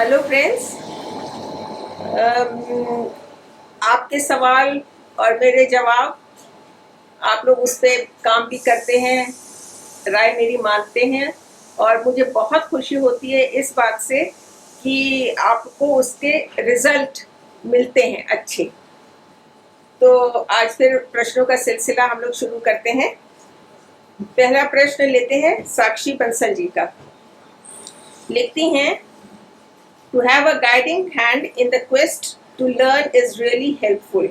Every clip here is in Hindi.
Hello friends. आपके सवाल और मेरे जवाब, आप लोग उस पर काम भी करते हैं, राय मेरी मानते हैं और मुझे बहुत खुशी होती है इस बात से कि आपको उसके रिजल्ट मिलते हैं अच्छे। तो आज फिर प्रश्नों का सिलसिला हम लोग शुरू करते हैं। पहला प्रश्न लेते हैं साक्षी बंसल जी का। लिखती हैं, To have a guiding hand in the quest to learn is really helpful.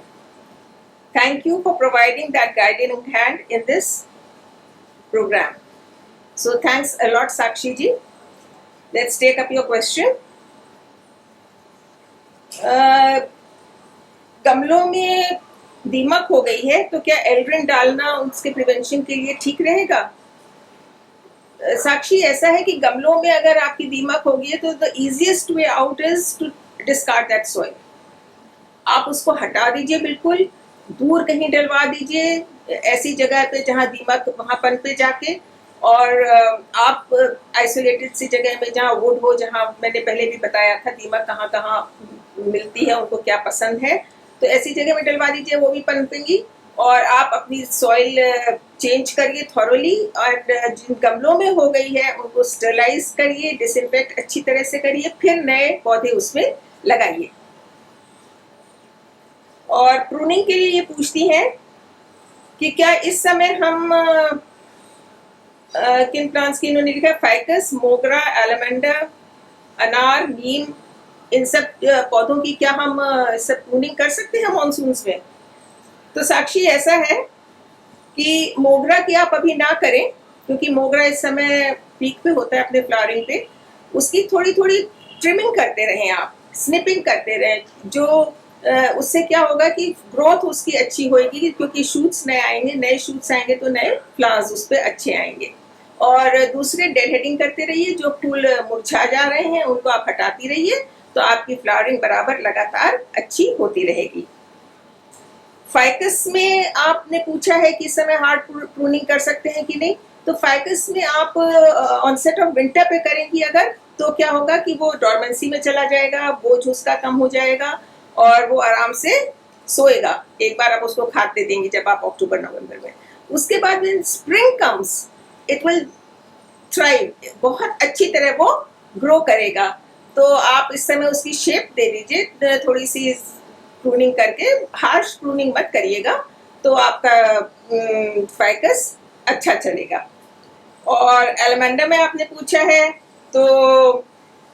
Thank you for providing that guiding hand in this program. So thanks a lot, Sakshi ji. Let's take up your question. गमलों में दीमक हो गई है तो क्या एल्ड्रिन डालना उसके प्रिवेंशन के लिए ठीक रहेगा? साक्षी, ऐसा है कि गमलों में अगर आपकी दीमक होगी है तो the easiest way out is to discard that soil. आप उसको हटा दीजिए, बिल्कुल दूर कहीं डलवा दीजिए ऐसी जगह पे जहाँ दीमक वहाँ पनपे जाके, और आप आइसोलेटेड सी जगह में जहाँ वुड हो, जहाँ मैंने पहले भी बताया था दीमक कहाँ कहाँ मिलती है, उनको क्या पसंद है, तो ऐसी जगह में डलवा दीजिए, वो भी पनपेंगी। और आप अपनी सॉइल चेंज करिए थॉरोली, और जिन गमलों में हो गई है उनको स्टरलाइज करिए, डिसइंफेक्ट अच्छी तरह से करिए, फिर नए पौधे उसमें लगाइए। और प्रूनिंग के लिए ये पूछती हैं कि क्या इस समय हम किन प्लांट्स की इन्होंने लिखा है, फाइकस, मोगरा, एलमेंडर, अनार, नीम, इन सब पौधों की क्या हम सब प्रूनिंग कर सकते हैं मॉनसून्स में? तो साक्षी, ऐसा है कि मोगरा की आप अभी ना करें, क्योंकि मोगरा इस समय पीक पे होता है अपने फ्लावरिंग पे। उसकी थोड़ी थोड़ी ट्रिमिंग करते रहें, आप स्निपिंग करते रहें, जो उससे क्या होगा कि ग्रोथ उसकी अच्छी होगी, क्योंकि शूट्स नए आएंगे, नए शूट्स आएंगे तो नए फ्लावर्स उस पर अच्छे आएंगे। और दूसरे डेड हेडिंग करते रहिए, जो फूल मुरझा जा रहे हैं उनको आप हटाती रहिए, तो आपकी फ्लावरिंग बराबर लगातार अच्छी होती रहेगी। फाइकस में आपने पूछा है कि इस समय हार्ड प्रूनिंग कर सकते हैं कि नहीं, तो फाइकस में आप ऑनसेट ऑफ विंटर पे करेंगी अगर, तो क्या होगा कि वो डॉर्मेंसी में चला जाएगा, बोझ उसका कम हो जाएगा और वो आराम से सोएगा। एक बार आप उसको खाद दे देंगे जब आप अक्टूबर नवंबर में, उसके बाद spring comes it will thrive, बहुत अच्छी तरह वो ग्रो करेगा। तो आप इस समय उसकी शेप दे दीजिए, थोड़ी सी प्रूनिंग करके, हार्श प्रूनिंग मत करिएगा, तो आपका फाइकस अच्छा चलेगा। और एलमेंडा में आपने पूछा है, तो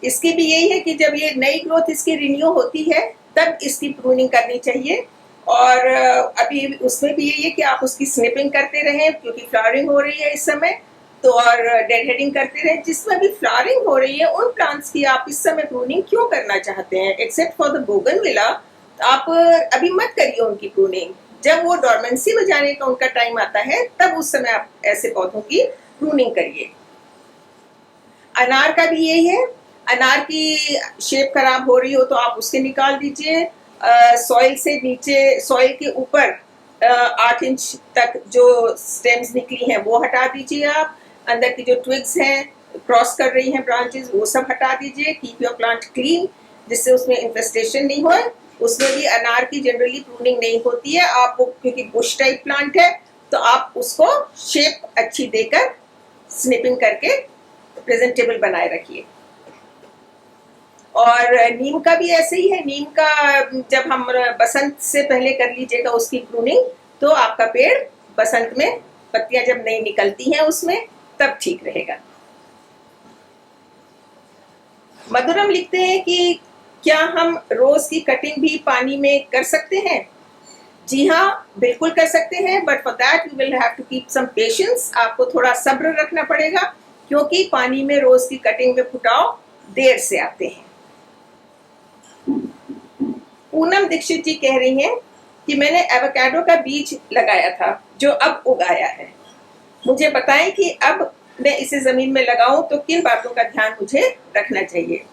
इसकी भी यही है कि जब ये नई ग्रोथ इसकी रिन्यू होती है तब इसकी प्रूनिंग करनी चाहिए। और अभी उसमें भी यही है कि आप उसकी स्निपिंग करते रहें, क्योंकि फ्लावरिंग हो रही है इस समय, तो और डेड हेडिंग करते रहें। जिसमें भी फ्लावरिंग हो रही है उन प्लांट्स की आप इस समय प्रूनिंग क्यों करना चाहते हैं, एक्सेप्ट फॉर द बोगनविला, आप अभी मत करिए उनकी प्रूनिंग। जब वो डॉर्मेंसी में जाने का उनका टाइम आता है तब उस समय आप ऐसे पौधों की प्रूनिंग करिए। अनार का भी यही है, अनार की शेप खराब हो रही हो तो आप उसके निकाल दीजिए, सॉइल से नीचे, सॉइल के ऊपर 8 इंच तक जो स्टेम्स निकली हैं वो हटा दीजिए, आप अंदर की जो ट्विग्स हैं क्रॉस कर रही हैं ब्रांचेस, वो सब हटा दीजिए। कीप योर प्लांट क्लीन, जिससे उसमें इन्फेस्टेशन नहीं हो। उसमें भी अनार की जनरली प्रूनिंग नहीं होती है, आप वो क्योंकि बुश टाइप प्लांट है तो आप उसको शेप अच्छी देकर स्निपिंग करके प्रेजेंटेबल बनाए रखिए। और नीम का भी ऐसे ही है, नीम का जब हम बसंत से पहले कर लीजिएगा उसकी प्रूनिंग, तो आपका पेड़ बसंत में पत्तियां जब नहीं निकलती हैं उसमें, तब ठीक रहेगा। मधुरम लिखते हैं कि क्या हम रोज की कटिंग भी पानी में कर सकते हैं? जी हाँ, बिल्कुल कर सकते हैं, but for that you will have to keep some patience. आपको थोड़ा सब्र रखना पड़ेगा, क्योंकि पानी में रोज की कटिंग में फुटाव देर से आते हैं। पूनम दीक्षित जी कह रही हैं कि मैंने एवोकाडो का बीज लगाया था जो अब उगाया है, मुझे बताएं कि अब मैं इसे जमीन में लगाऊं तो किन बातों का ध्यान मुझे रखना चाहिए।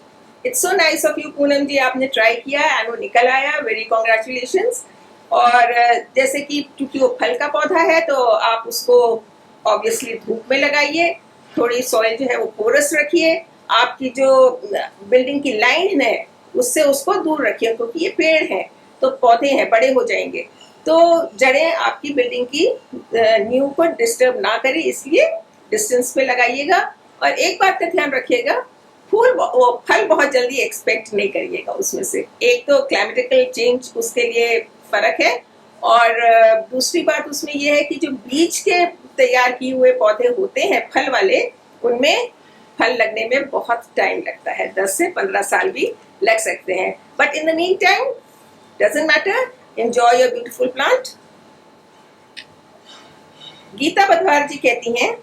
It's so nice of you Poonam ji, आपने ट्राई किया एंड वो निकल आया, वेरी कॉन्ग्रेचुलेशंस। और जैसे कि क्योंकि वो फल का पौधा है तो आप उसको ऑब्वियसली धूप में लगाइए, थोड़ी सॉइल जो है वो पोरस रखिए, आपकी जो बिल्डिंग की लाइन है उससे उसको दूर रखिए, क्योंकि ये पेड़ हैं तो पौधे हैं, बड़े हो जाएंगे, तो जड़ें आपकी बिल्डिंग की नींव को डिस्टर्ब ना करें, इसलिए डिस्टेंस पे लगाइएगा। और एक बात का ध्यान रखिएगा, वो फल बहुत जल्दी एक्सपेक्ट नहीं करिएगा उसमें से। एक तो क्लाइमेटिकल चेंज उसके लिए फर्क है, और दूसरी बात उसमें यह है कि जो बीज के तैयार किए हुए पौधे होते हैं फल वाले, उनमें फल लगने में बहुत टाइम लगता है, 10 से 15 साल भी लग सकते हैं। But in the mean time doesn't matter, enjoy your beautiful plant. Geeta Badhwar ji कहती हैं,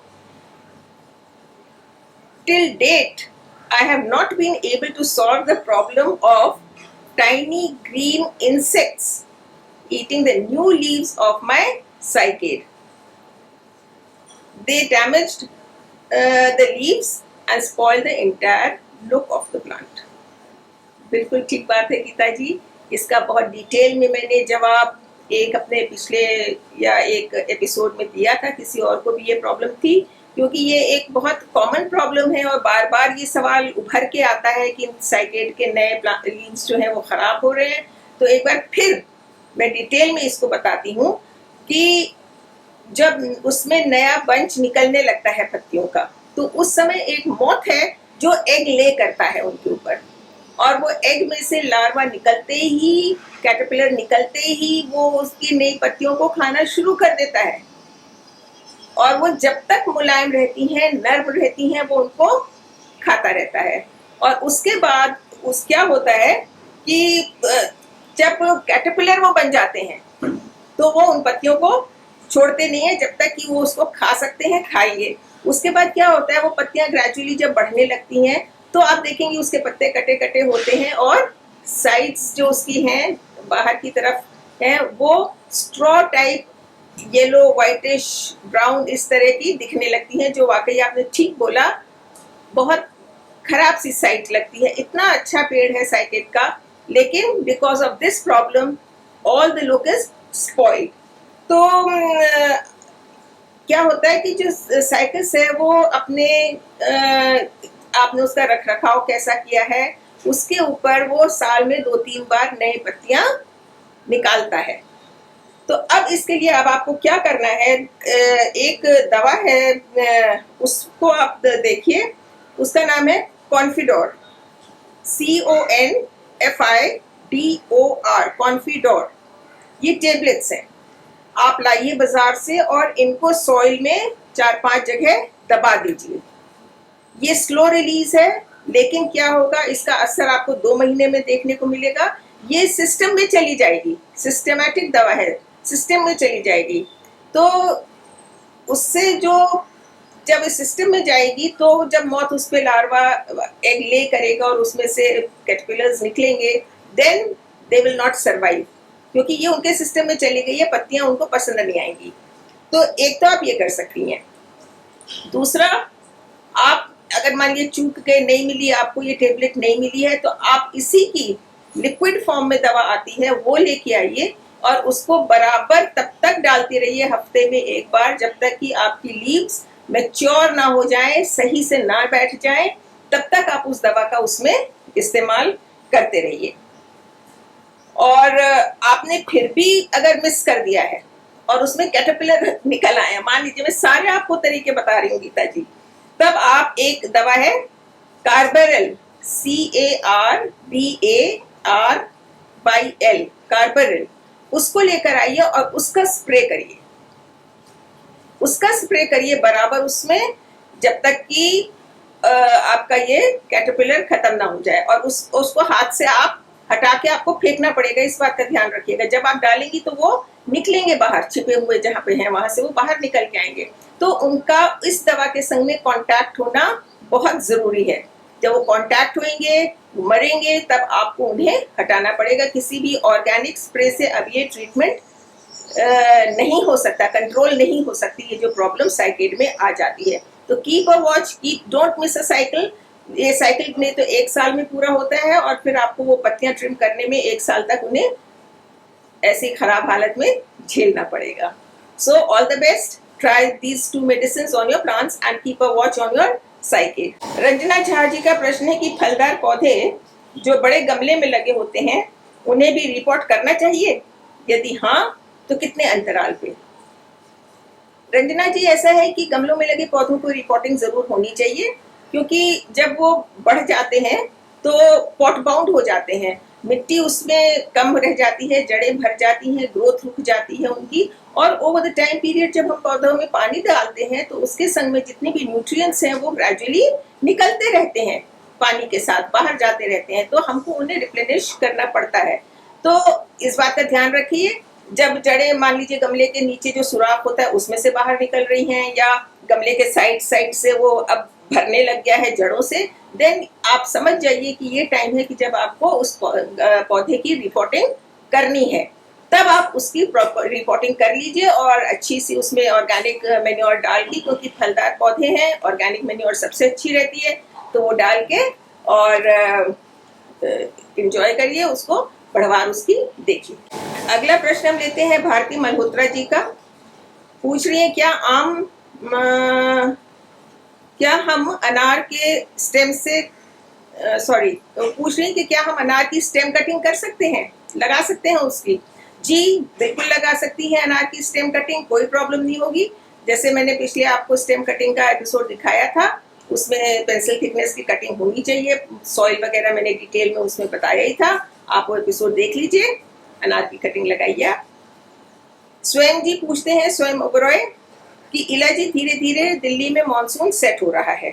till date I have not been able to solve the problem of tiny green insects eating the new leaves of my cycad. They damaged the leaves and spoiled the entire look of the plant. बिल्कुल ठीक बात है गीता जी, इसका बहुत डिटेल में मैंने जवाब एक अपने पिछले या एक एपिसोड में दिया था, किसी और को भी ये प्रॉब्लम थी, क्योंकि ये एक बहुत कॉमन प्रॉब्लम है और बार बार ये सवाल उभर के आता है कि साइकेड के नए लीव्स जो हैं वो ख़राब हो रहे हैं। तो एक बार फिर मैं डिटेल में इसको बताती हूँ कि जब उसमें नया बंच निकलने लगता है पत्तियों का, तो उस समय एक मॉथ है जो एग ले करता है उनके ऊपर, और वो एग में से लार्वा निकलते ही, कैटरपिलर निकलते ही वो उसकी नई पत्तियों को खाना शुरू कर देता है, और वो जब तक मुलायम रहती हैं, नर्म रहती हैं, वो उनको खाता रहता है। और उसके बाद क्या होता है कि जब कैटरपिलर वो बन जाते हैं तो वो उन पत्तियों को छोड़ते नहीं है जब तक कि वो उसको खा सकते हैं, खाएंगे। उसके बाद क्या होता है, वो पत्तियां ग्रेजुअली जब बढ़ने लगती हैं तो आप देखेंगे उसके पत्ते कटे कटे होते हैं, और साइड्स जो उसकी हैं बाहर की तरफ हैं वो straw type yellow whitish brown इस तरह की दिखने लगती हैं, जो वाकई आपने ठीक बोला, बहुत खराब सी साइट लगती है। इतना अच्छा पेड़ है साइकेड का, लेकिन because of this problem all the look is spoiled. तो क्या होता है कि जो साइकस है वो अपने आपने उसका रख रखाव कैसा किया है उसके ऊपर वो साल में 2-3 बार नई पत्तियां निकालता है। तो अब इसके लिए अब आपको क्या करना है, एक दवा है, उसको आप देखिए, उसका नाम है कॉन्फिडोर, CONFIDOR, कॉन्फिडोर। ये टेबलेट्स हैं, आप लाइए बाजार से और इनको सॉइल में 4-5 जगह दबा दीजिए। ये स्लो रिलीज है, लेकिन क्या होगा, इसका असर आपको 2 महीने में देखने को मिलेगा। ये सिस्टम में चली जाएगी, सिस्टमैटिक दवा है, सिस्टम में चली जाएगी। तो उससे जो जब इस सिस्टम में जाएगी तो जब मौत उस पे लार्वा एग ले करेगा और उसमें से कैटरपिलर्स निकलेंगे, then they will not survive, क्योंकि ये उनके सिस्टम में चली गई है, पत्तियां उनको पसंद नहीं आएंगी। तो एक तो आप ये कर सकती हैं। दूसरा, आप अगर मान लीजिए चूक के नहीं मिली आपको, ये टेबलेट नहीं मिली है, तो आप इसी की लिक्विड फॉर्म में दवा आती है वो लेके आइए और उसको बराबर तब तक डालते रहिए हफ्ते में एक बार, जब तक कि आपकी लीव्स मैच्योर ना हो जाए, सही से ना बैठ जाए, तब तक आप उस दवा का उसमें इस्तेमाल करते रहिए। और आपने फिर भी अगर मिस कर दिया है और उसमें कैटरपिलर निकल आए, मान लीजिए मैं सारे आपको तरीके बता रही हूँ गीता जी, तब आप एक दवा है कार्बेरल, CARBARYL, कार्बेरल, उसको लेकर आइए और उसका स्प्रे करिए, उसका स्प्रे करिए बराबर उसमें, जब तक कि आपका ये कैटरपिलर खत्म ना हो जाए। और उसको हाथ से आप हटा के आपको फेंकना पड़ेगा, इस बात का ध्यान रखिएगा। जब आप डालेंगी तो वो निकलेंगे बाहर, छिपे हुए जहाँ पे हैं वहां से वो बाहर निकल के आएंगे, तो उनका इस दवा के संग में कांटेक्ट होना बहुत जरूरी है। जब वो कांटेक्ट होंगे, मरेंगे, तब आपको उन्हें हटाना पड़ेगा। किसी भी ऑर्गेनिक स्प्रे से अब ये ट्रीटमेंट नहीं हो सकता, कंट्रोल नहीं हो सकती, ये जो प्रॉब्लम साइकेड में आ जाती है। तो keep a watch, don't miss a cycle. ये साइकिल में तो 1 साल में पूरा होता है और फिर आपको वो पत्तियां ट्रिम करने में 1 साल तक उन्हें ऐसी खराब हालत में झेलना पड़ेगा। So all the best, try these 2 medicines on your plants and keep a watch on your cycle. Ranjana Jha ji का प्रश्न है कि फलदार पौधे जो बड़े गमले में लगे होते हैं उन्हें भी रिपोर्ट करना चाहिए, यदि हाँ तो कितने अंतराल पे? रंजना जी, ऐसा है कि गमलों में लगे पौधों को रिपोर्टिंग जरूर होनी चाहिए, क्योंकि जब वो बढ़ जाते हैं तो पॉट बाउंड हो जाते हैं, मिट्टी उसमें कम रह जाती है, जड़ें भर जाती हैं, ग्रोथ रुक जाती है उनकी। और ओवर द टाइम पीरियड जब हम पौधों में पानी डालते हैं तो उसके संग में जितने भी न्यूट्रिएंट्स हैं वो ग्रेजुअली निकलते रहते हैं, पानी के साथ बाहर जाते रहते हैं, तो हमको उन्हें रिप्लेनिश करना पड़ता है। तो इस बात का ध्यान रखिए, जब जड़ें मान लीजिए गमले के नीचे जो सुराख होता है उसमें से बाहर निकल रही हैं, या गमले के साइड साइड से वो अब भरने लग गया है जड़ों से, देन आप समझ जाइए कि ये टाइम है कि जब आपको उस पौधे की रिपोर्टिंग करनी है। तब आप उसकी प्रॉपर रिपोर्टिंग कर लीजिए और अच्छी सी उसमें ऑर्गेनिक मेन्योर डाल के, क्योंकि फलदार पौधे हैं, ऑर्गेनिक मेन्योर सबसे अच्छी रहती है, तो वो डाल के और इंजॉय करिए उसको, बढ़वार उसकी देखिए। अगला प्रश्न हम लेते हैं भारती मल्होत्रा जी का। पूछ रही है क्या हम अनार के स्टेम से पूछ रही है कि क्या हम अनार की स्टेम कटिंग कर सकते हैं, लगा सकते हैं उसकी? जी बिल्कुल लगा सकती है अनार की स्टेम कटिंग, कोई प्रॉब्लम नहीं होगी। जैसे मैंने पिछले आपको स्टेम कटिंग का एपिसोड दिखाया था, उसमें पेंसिल थिकनेस की कटिंग होनी चाहिए, सॉइल वगैरह मैंने डिटेल में उसमें बताया ही था, आप वो एपिसोड देख लीजिए, अनार की कटिंग लगाइए आप। स्वयं जी पूछते हैं, स्वयं ओबरॉय, कि इला जी धीरे धीरे दिल्ली में मॉनसून सेट हो रहा है,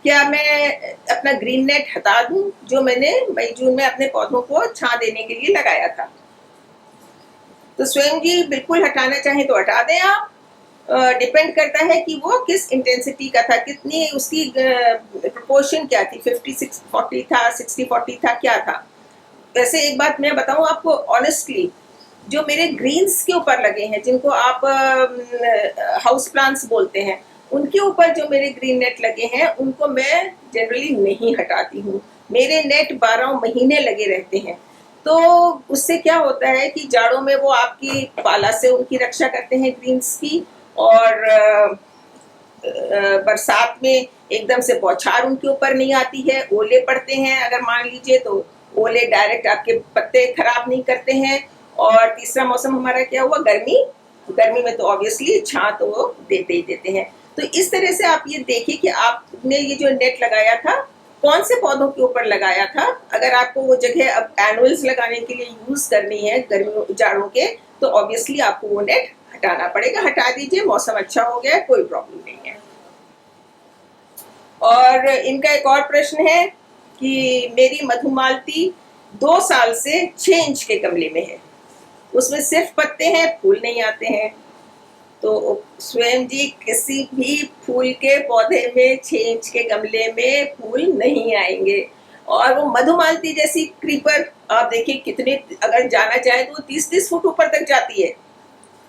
क्या मैं अपना ग्रीन नेट हटा दूं जो मैंने मई जून में अपने पौधों को छां देने के लिए लगाया था? तो स्वयं जी बिल्कुल हटाना चाहें तो हटा दें आप, डिपेंड करता है कि वो किस इंटेंसिटी का था, कितनी उसकी प्रोपोर्शन क्या थी, 56-40 था, 60-40 था, क्या था। वैसे एक बात मैं बताऊं आपको ऑनेस्टली, जो मेरे ग्रीन्स के ऊपर लगे हैं, जिनको आप हाउस प्लांट्स बोलते हैं, उनके ऊपर जो मेरे ग्रीन नेट लगे हैं उनको मैं जनरली नहीं हटाती हूँ। मेरे नेट 12 महीने लगे रहते हैं, तो उससे क्या होता है कि जाड़ों में वो आपकी पाला से उनकी रक्षा करते हैं ग्रीन्स की, और बरसात में एकदम से बौछार उनके ऊपर नहीं आती है, ओले पड़ते हैं अगर मान लीजिए तो ओले डायरेक्ट आपके पत्ते खराब नहीं करते हैं। और तीसरा मौसम हमारा क्या हुआ, गर्मी। गर्मी में तो ऑब्वियसली छां तो वो देते ही देते हैं। तो इस तरह से आप ये देखिए कि आपने ये जो नेट लगाया था कौन से पौधों के ऊपर लगाया था। अगर आपको वो जगह अब एनुअल्स लगाने के लिए यूज करनी है गर्मी जाड़ों के, तो ऑब्वियसली आपको वो नेट हटाना पड़ेगा, हटा दीजिए, मौसम अच्छा हो गया, कोई प्रॉब्लम नहीं है। और इनका एक और प्रश्न है कि मेरी मधुमालती 2 साल से 6 इंच के गमले में है, उसमें सिर्फ पत्ते हैं, फूल नहीं आते हैं। तो स्वयं जी किसी भी फूल के पौधे में 6 इंच के गमले में फूल नहीं आएंगे। और वो मधुमालती जैसी क्रीपर आप देखिए कितने, अगर जाना चाहे तो 30-30 फुट ऊपर तक जाती है,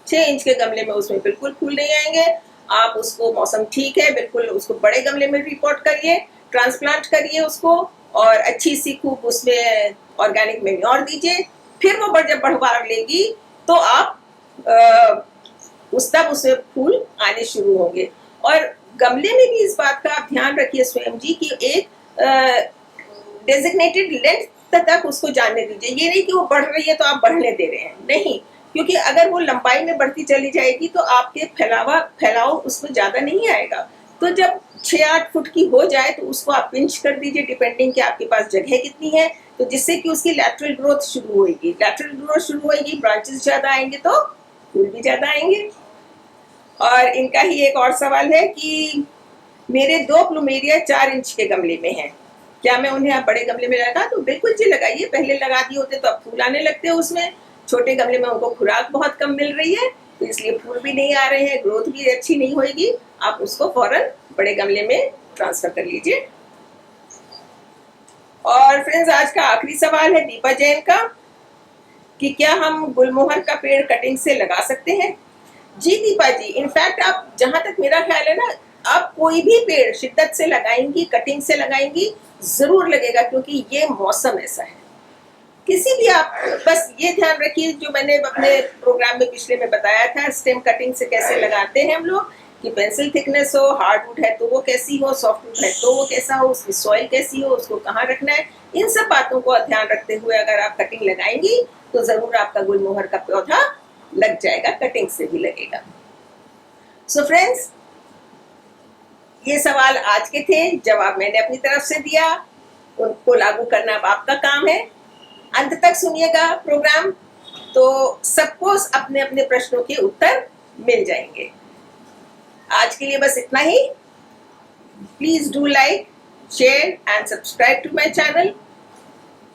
6 इंच के गमले में उसमें बिल्कुल फूल नहीं आएंगे। आप उसको, मौसम ठीक है, बिल्कुल उसको बड़े गमले में रिपोर्ट करिए, ट्रांसप्लांट करिए उसको, और अच्छी सी खूब उसमें ऑर्गेनिक मेन्योर दीजिए। फिर वो जब बढ़वार लेगी तो आप उस तब उसमें फूल आने शुरू होंगे। और गमले में भी इस बात का आप ध्यान रखिए स्वयं जी कि एक डेजिग्नेटेड लेंथ तक उसको जाने दीजिए। ये नहीं कि वो बढ़ रही है तो आप बढ़ने दे रहे हैं, नहीं, क्योंकि अगर वो लंबाई में बढ़ती चली जाएगी तो आपके फैलाव उसमें ज्यादा नहीं आएगा। तो जब 6-8 फुट की हो जाए तो उसको आप पिंच कर दीजिए, डिपेंडिंग कि आपके पास जगह कितनी है, तो जिससे कि उसकी लैटरल ग्रोथ शुरू होगी। लैटरल ग्रोथ शुरू होगी, ब्रांचेस ज्यादा आएंगे तो फूल भी ज्यादा आएंगे। और इनका ही एक और सवाल है कि मेरे 2 प्लूमेरिया 4 इंच के गमले में हैं, क्या मैं उन्हें आप बड़े गमले में लगा? तो बिल्कुल जी लगाइए, पहले लगा दिए होते तो अब फूल आने लगते हैं उसमें। छोटे गमले में उनको खुराक बहुत कम मिल रही है, तो इसलिए फूल भी नहीं आ रहे हैं, ग्रोथ भी अच्छी नहीं होगी। आप उसको फौरन बड़े गमले में ट्रांसफर कर लीजिए। और फ्रेंड्स, आज का आखिरी सवाल है दीपा जैन का, कि क्या हम गुलमोहर का पेड़ कटिंग से लगा सकते हैं? जी दीपा जी, इनफैक्ट आप, जहां तक मेरा ख्याल है ना, आप कोई भी पेड़ शिद्दत से लगाएंगी, कटिंग से लगाएंगी, जरूर लगेगा, क्योंकि ये मौसम ऐसा है। किसी भी आप बस ये ध्यान रखिए, जो मैंने अपने प्रोग्राम में पिछले में बताया था स्टेम कटिंग से कैसे लगाते हैं हम लोग, उसकी पेंसिल थिकनेस हो, हार्डवुड है तो वो कैसी हो, सॉफ्टवुड है तो वो कैसा हो, उसकी सॉइल कैसी हो, उसको कहाँ रखना है, इन सब बातों को ध्यान रखते हुए अगर आप कटिंग लगाएंगी तो जरूर आपका गुलमोहर का पौधा लग जाएगा, कटिंग से भी लगेगा। सो फ्रेंड्स, ये सवाल आज के थे, जवाब मैंने अपनी तरफ से दिया, उनको लागू करना अब आपका काम है। अंत तक सुनिएगा प्रोग्राम, तो सबको अपने अपने प्रश्नों के उत्तर मिल जाएंगे। आज के लिए बस इतना ही। Please do like, share and subscribe to my channel.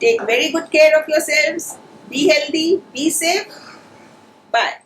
Take very good care of yourselves. Be healthy, be safe. Bye.